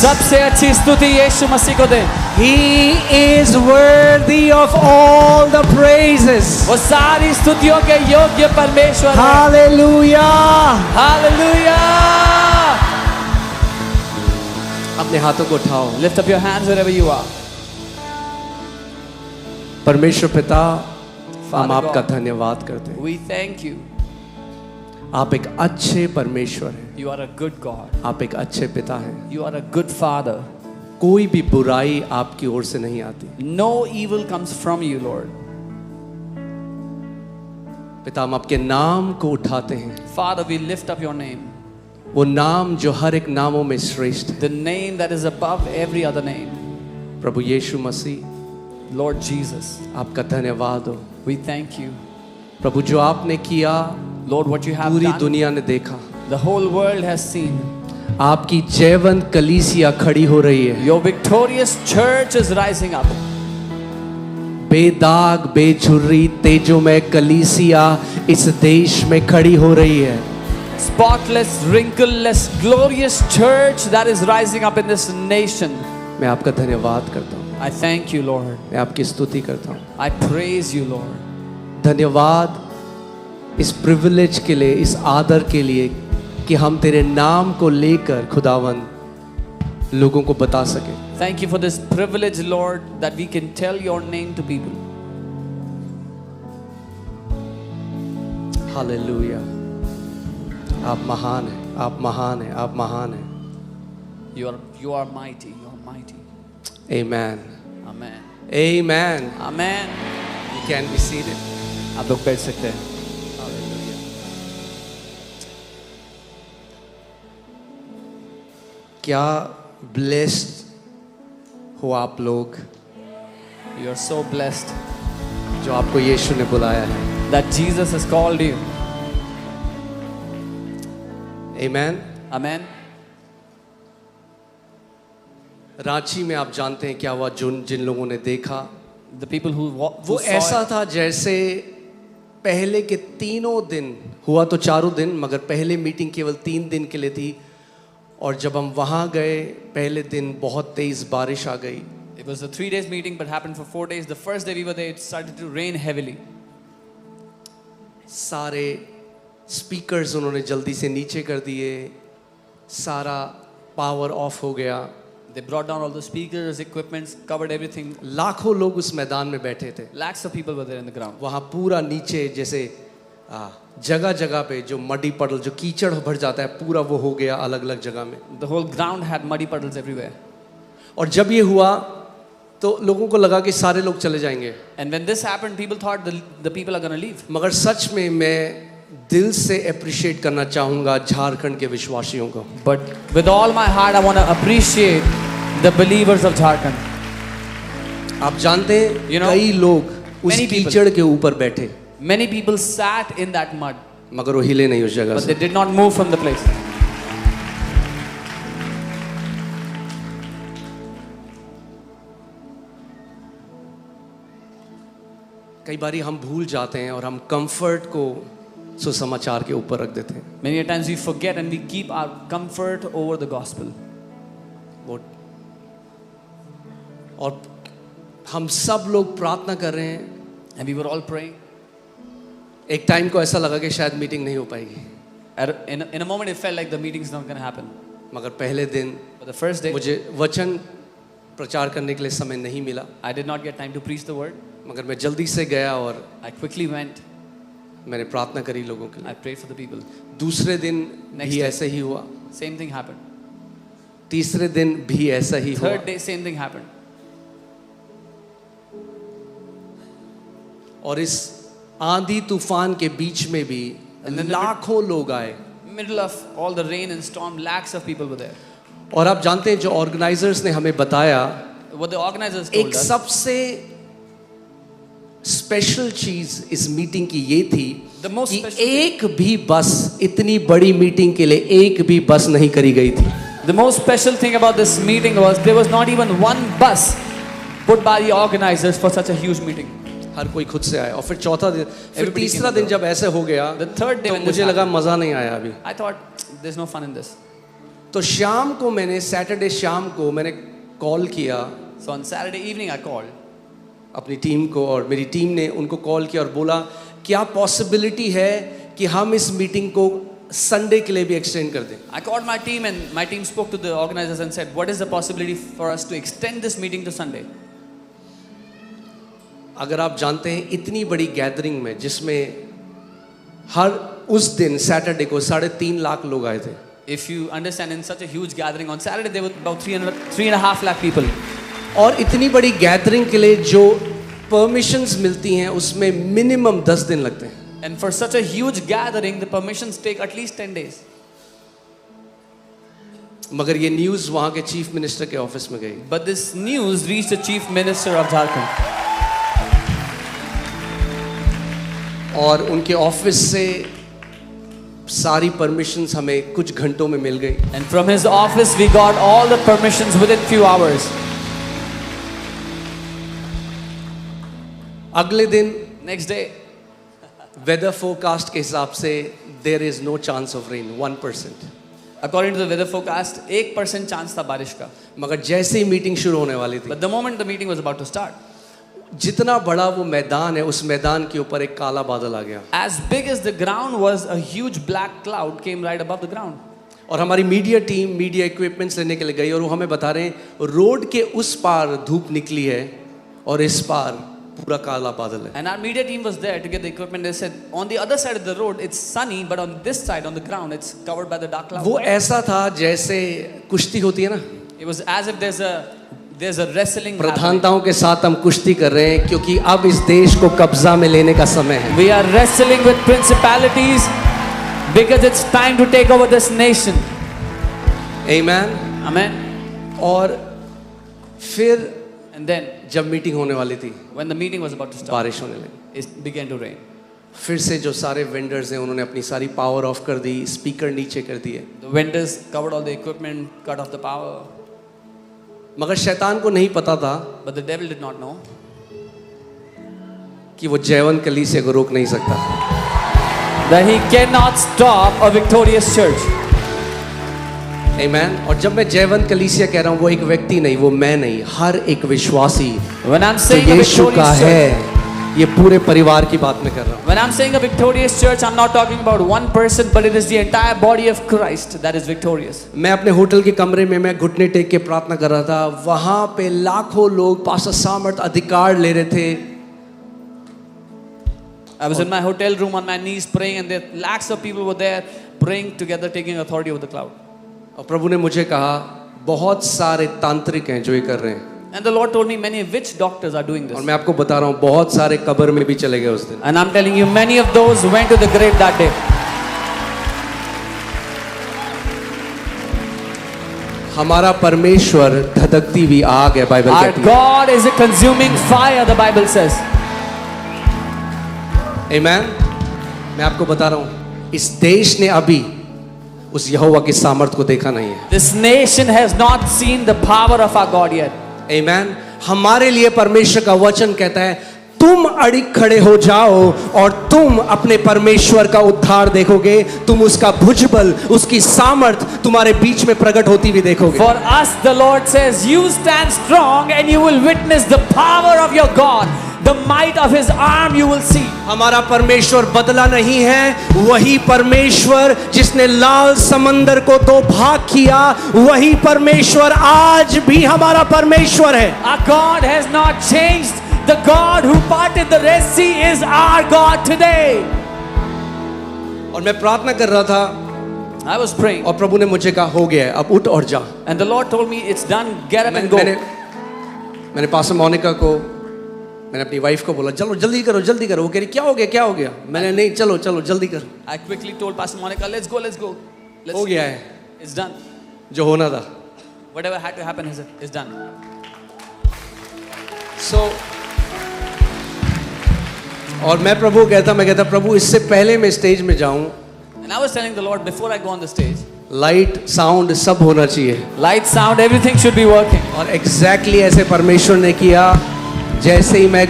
सबसे अच्छी स्तुति यीशु मसीह को दें। He is worthy of all the praises. वो सारी स्तुतियों के योग्य परमेश्वर है। Hallelujah. हालेलुया। अपने हाथों को उठाओ। Lift up your hands wherever you are. परमेश्वर पिता, हम Father आपका God, धन्यवाद करते हैं। We thank you. आप एक अच्छे परमेश्वर हैं। You are a good God. आप एक अच्छे पिता हैं। You are a good Father. कोई भी बुराई आपकी ओर से नहीं आती। No evil comes from you, Lord. पिता, हम आपके नाम को उठाते हैं। Father, we lift up your name. वो नाम जो हर एक नामों में श्रेष्ठ है। The name that is above every other name. Prabhu Yeshu Masih, Lord Jesus, आपका धन्यवाद हो। we thank you. प्रभु, जो आपने किया Lord, what you have पूरी done, दुनिया ने देखा। the whole world has seen. आपकी जयवंत कलीसिया खड़ी हो रही है। Your victorious church is rising up. बेदाग बेझुर्री तेजोमय कलीसिया इस देश में खड़ी हो रही है। Spotless, wrinkleless, glorious church that is rising up in this nation. मैं आपका धन्यवाद करता हूँ। I thank you, Lord. मैं आपकी स्तुति करता हूँ। I praise you, Lord. धन्यवाद इस प्रिविलेज के लिए, इस आदर के लिए कि हम तेरे नाम को लेकर खुदावन लोगों को बता सके। Thank you for this privilege, Lord, that we can tell your name to people. Hallelujah. आप महान हैं, आप महान हैं, आप महान हैं। You are mighty. You are mighty. Amen. Amen. Amen. Amen. You can be seated. आप लोग बैठ सकते हैं। हालेलुया। क्या ब्लेस्ड हो आप लोग You are so blessed जो आपको यीशु ने बुलाया है। that Jesus has called you. Amen. Amen. Ranchi में आप जानते हैं क्या हुआ, जिन लोगों ने देखा, The people who वो saw ऐसा it, था जैसे पहले के तीनों दिन हुआ तो चारों दिन, मगर पहले मीटिंग केवल 3 दिन के लिए थी। और जब हम वहाँ गए पहले दिन बहुत तेज बारिश आ गई। it was a 3 days meeting but happened for 4 days. The first day we were there, it started to rain heavily. सारे स्पीकर्स उन्होंने जल्दी से नीचे कर दिए, सारा पावर ऑफ हो गया। They brought down all the speakers, equipments, covered everything. लाखों लोग उस मैदान में बैठे थे। Lakhs of people were there in the ground. वहाँ पूरा नीचे जैसे जगह जगह पे जो मडी पडल, जो कीचड़ भर जाता है, पूरा वो हो गया अलग अलग जगह में। The whole ground had muddy puddles everywhere. और जब ये हुआ तो लोगों को लगा कि सारे लोग चले जाएंगे, And when this happened, people thought the people are going to leave. मगर सच में मैं दिल से अप्रिशिएट करना चाहूँगा झारखंड के विश्वासियों को। But with all my heart, I want to appreciate the believers of Jharkhand. आप जानते हैं You know, कई लोग उस many people- कीचड़ के ऊपर बैठे, Many people sat in that mud, मगर वो हिले नहीं उस जगह but से। they did not move from the place. कई बारी हम भूल जाते हैं और हम कंफर्ट को सुसमाचार के ऊपर रख देते हैं। Many a times we forget and we keep our comfort over the gospel. वो और हम सब लोग प्रार्थना कर रहे हैं। And we were all praying. एक टाइम को ऐसा लगा कि शायद मीटिंग नहीं हो पाएगी, In a moment, it felt like the meeting's not going to happen. मगर पहले दिन But the first day, मुझे वचन प्रचार करने के लिए समय नहीं मिला, I did not get time to preach the word. मगर मैं जल्दी से गया और I quickly went. मैंने प्रार्थना करी लोगों के I लिए। prayed for the people. दूसरे दिन Next भी day. ऐसे ही हुआ, Same thing happened. तीसरे दिन भी ऐसा ही हुआ। Third day, same thing happened. और इस आंधी तूफान के बीच में भी And then लाखों लोग आए। Middle of all the rain and storm, lakhs of people were there. और आप जानते हैं जो ऑर्गेनाइजर्स ने हमें बताया, What the organizers told एक us, सबसे स्पेशल चीज इस मीटिंग की ये थी The most कि special एक भी बस, इतनी बड़ी मीटिंग के लिए एक भी बस नहीं करी गई थी। the most special thing about this meeting was there was not even one bus put by the organizers for such a huge meeting. हर कोई खुद से आया। और फिर चौथा दिन, फिर Everybody तीसरा came दिन जब ऐसे हो गया The third day तो when this मुझे लगा happened, मजा नहीं आया अभी। I thought there's no fun in this. तो शाम को मैंने सैटरडे शाम को मैंने कॉल किया So on Saturday evening, I called. अपनी टीम को, और मेरी टीम ने उनको कॉल किया और बोला क्या पॉसिबिलिटी है कि हम इस मीटिंग को संडे के लिए भी एक्सटेंड कर दें. I called my team, and my team spoke to the organizers and said, what is the possibility for us to extend this meeting to Sunday? अगर आप जानते हैं इतनी बड़ी गैदरिंग में जिसमें हर उस दिन सैटरडे को 3.5 लाख लोग आए थे. If you understand, in such a huge gathering on Saturday, there were about 3.5 lakh people. और इतनी बड़ी गैदरिंग के लिए जो परमिशंस मिलती हैं उसमें मिनिमम 10 दिन लगते हैं. And for such a huge gathering, the permissions take at least 10 days. मगर ये न्यूज़ वहाँ के चीफ मिनिस्टर के ऑफिस में गई. But this news reached the chief minister of Jharkhand. और उनके ऑफिस से सारी परमिशंस हमें कुछ घंटों में मिल गई. And from his office, we got all the permissions within few hours. अगले दिन Next day, वेदर फोरकास्ट के हिसाब से there is no chance of rain 1%. according to the weather forecast, 1% chance था बारिश का. मगर जैसे ही मीटिंग शुरू होने वाली थी, But the moment the meeting was about to start, जितना बड़ा वो मैदान है उस मैदान के ऊपर एक काला बादल आ गया. as big as the ground was, a huge black cloud came right above the ground. और हमारी मीडिया टीम मीडिया इक्विपमेंट्स लेने के लिए गई और वो हमें बता रहे हैं रोड के उस पार धूप निकली है और इस पार पूरा काला बादल है. And our media team was there to get the equipment. They said, on the other side of the road, it's sunny, but on this side, on the ground, it's covered by the dark cloud. वो ऐसा था जैसे कुश्ती होती है ना. It was as if there's a wrestling happening. प्रधानताओं के साथ हम कुश्ती कर रहे हैं क्योंकि अब इस देश को कब्जा में लेने का समय है. We are wrestling with principalities because it's time to take over this nation. Amen. Amen. और फिर And then, जब मीटिंग होने वाली थी when the meeting was about to start, बारिश होने लगी. it began to rain. फिर से जो सारे वेंडर्स हैं उन्होंने अपनी सारी पावर ऑफ कर दी, स्पीकर नीचे कर दिए. The vendors covered all the equipment, cut off the power. मगर शैतान को नहीं पता था But the devil did not know कि वो जयवन कलीसिया को रोक नहीं सकता. that he cannot stop a victorious church. Amen. और जब मैं जयवन कलीसिया कह रहा हूँ वो एक व्यक्ति नहीं, वो मैं नहीं, हर एक विश्वासी When I'm जो saying a यीशु का victorious church, है, ये पूरे परिवार की बात मैं कर रहा हूँ. when I'm saying a victorious church, I'm not talking about one person, but it is the entire body of Christ that is victorious. मैं अपने होटल के कमरे में मैं घुटने टेक के प्रार्थना कर रहा था. वहां पे लाखों लोग पास्टर सामर्थ अधिकार ले रहे थे. I was in my hotel room on my knees praying, and there lakhs of people were there praying together, taking authority over the cloud. और प्रभु ने मुझे कहा बहुत सारे तांत्रिक हैं जो ये कर रहे हैं. And the Lord told me many witch doctors are doing और this. मैं आपको बता रहा हूँ बहुत सारे कब्र में भी चले गए उस दिन. And I'm telling you, many of those went to the grave that day. हमारा परमेश्वर धधकती हुई आग है, बाइबल Our कहती है. God is a consuming fire, the Bible says. Amen. मैं आपको बता रहा हूँ इस देश ने अभी उस यहोवा की सामर्थ को देखा नहीं है. This nation has not seen the power of our God yet. Amen. हमारे लिए परमेश्वर का वचन कहता है तुम अड़िग खड़े हो जाओ और तुम अपने परमेश्वर का उद्धार देखोगे. तुम उसका भुजबल, उसकी सामर्थ तुम्हारे बीच में प्रकट होती हुई देखोगे. For us, the Lord says, you stand strong and you will witness the power of your God. The might of his arm you will see. हमारा परमेश्वर बदला नहीं है. वही परमेश्वर जिसने लाल समंदर को 2 भाग किया, वही परमेश्वर आज भी हमारा परमेश्वर है. Our God has not changed. The God who parted the Red Sea is our God today. और मैं प्रार्थना कर रहा था I was praying, और प्रभु ने मुझे कहा हो गया है, अब उठ और जा. and the Lord told me, it's done, get up and go. मैंने पास्टर मोनिका को, मैंने अपनी वाइफ को बोला चलो जल्दी करो जल्दी करो. वो कह रही क्या हो गया क्या हो गया. मैंने नहीं चलो चलो जल्दी कर. I quickly told Pastor Monica, let's go. हो गया है It's done. जो होना था. Whatever had to happen is done. So, और मैं प्रभु कहता, मैं कहता प्रभु इससे पहले मैं स्टेज में जाऊं, And I was telling the Lord, before I go on the stage, light sound सब होना चाहिए. light, sound, everything should be working. और एग्जैक्टली ऐसे परमेश्वर ने किया. जैसे ही मैं